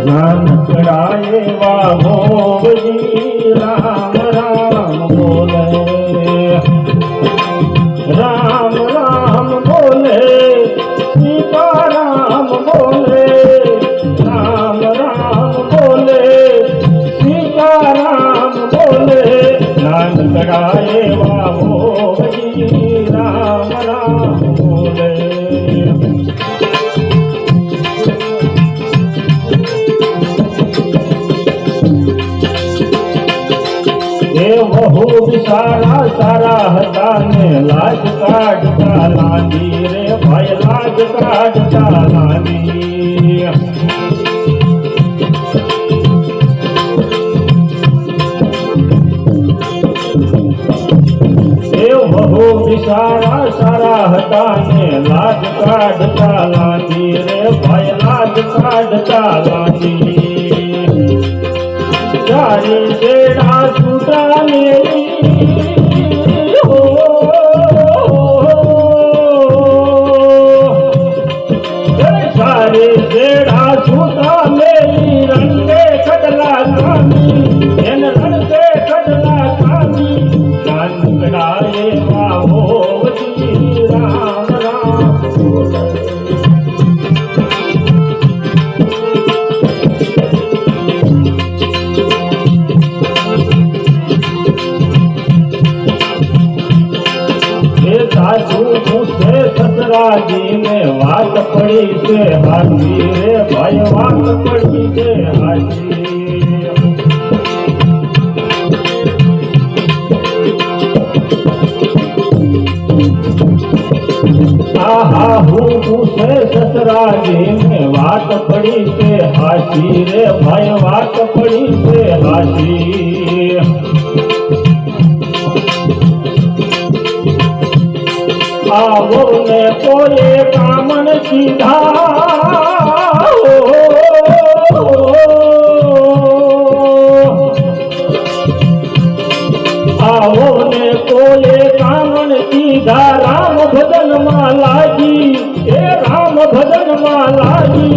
नानकड़ाए बाबोजी राम राम बोले, राम राम बोले, सीता राम बोले, राम राम बोले, सीता राम बोले, नानकड़ाए बाबोजी राम राम बोले। બહુ સારા સારા હતા ને લાજ કાઢતા લાંડી રે ભાઈ લાજ કાઢતા લાંડી બહુ સારા સારા હતા ને લાજ કાઢતા લાંડી રે ભાઈ લાજ કાઢતા લાંડી सारे जेड़ा छूटा मेरी हो, सारे जेड़ा छूटा मेरी रंगे खडला खानी, इन रंगे खडला खानी, नानकड़ाए बाबोजी राम राम बोले। सासू पूछे ससरा जी ने बात पड़ी से हाथी रे भाई बात पड़ी से हाथी आहा हूँ पूछे ससरा जी ने बात पड़ी से हाथी रे भाई बात पड़ी से हाथी आवो ने कोई कामन सीधा आवो ने कोई कामन सीधा राम भजन मालाजी ए राम भजन मालाजी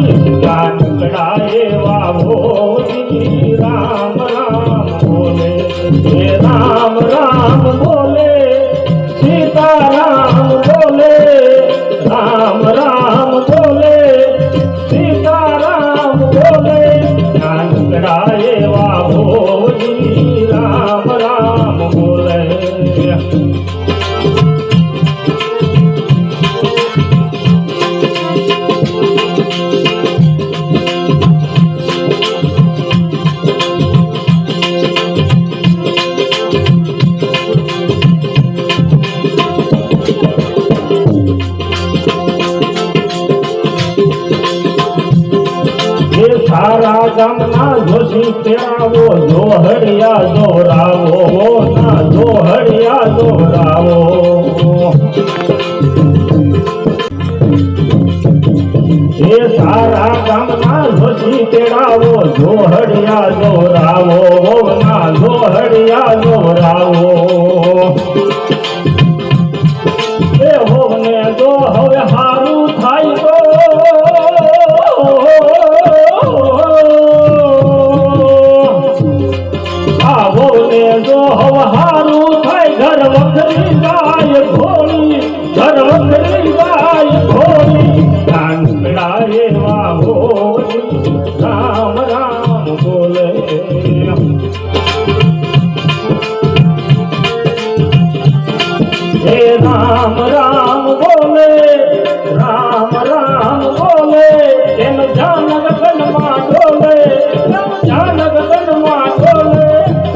नानकड़ाए बाबोजी राम राम बोले, हे राम राम बोले, सीता राम बोले, राम राम बोले, सीता राम बोले, नानकड़ाए बाबोजी राम राम बोले। सारा गामना जोशी तेरावो जोहड़िया जोरावो ना जोहड़िया जोरावो ये सारा गामना जोशी तेरावो जोहड़िया जोरावो ना जोहड़िया जोरावो ए होने दो हवे हारू थाई तो जो हवारू थाय घर वखरी गाय घोड़ी, घर वखरी गाय घोड़ी, नानकड़ाए बाबोजी राम राम बोले। हे राम राम बोले, राम राम बोले, तेन जानक गनमा डोले, तेन जानक गनमा डोले,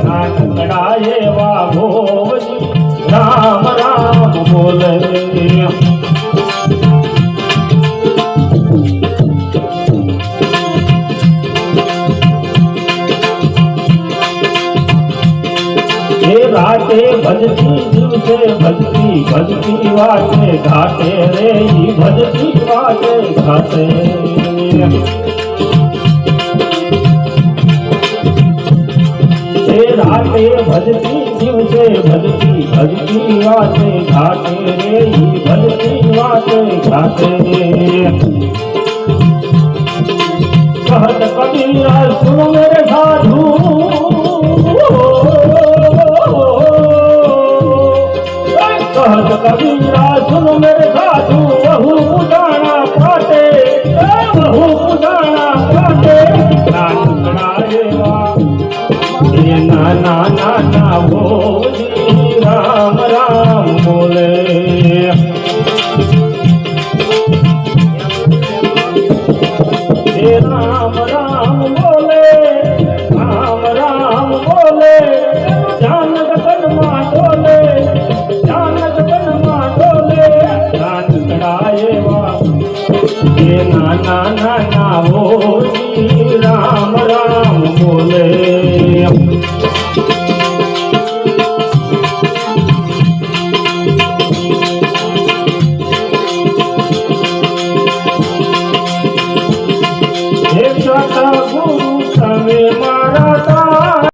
नानकड़ाए बाबोजी राम राम बोले। ये राते भजती दिवसे भजती भजती वाटे घाटे रे भजती वाटे घाटे राते भजती दिवसे भजती भजती वाटे घाटे रे भजती वाटे घाटे कबीरा सुन मेरे साधु कहत कबीरा सुन मेरे साधु बहु पुराना पाटे बहु पुराना पाटे नानकड़ा देवा ये नाना नाना बोली राम राम बोले राम राम बोले राम राम बोले जानक तन मां डोले जानक तन मां डोले नानकड़ाए वा ये नाना नाना बोली राम राम बोले गुरु તમે મારા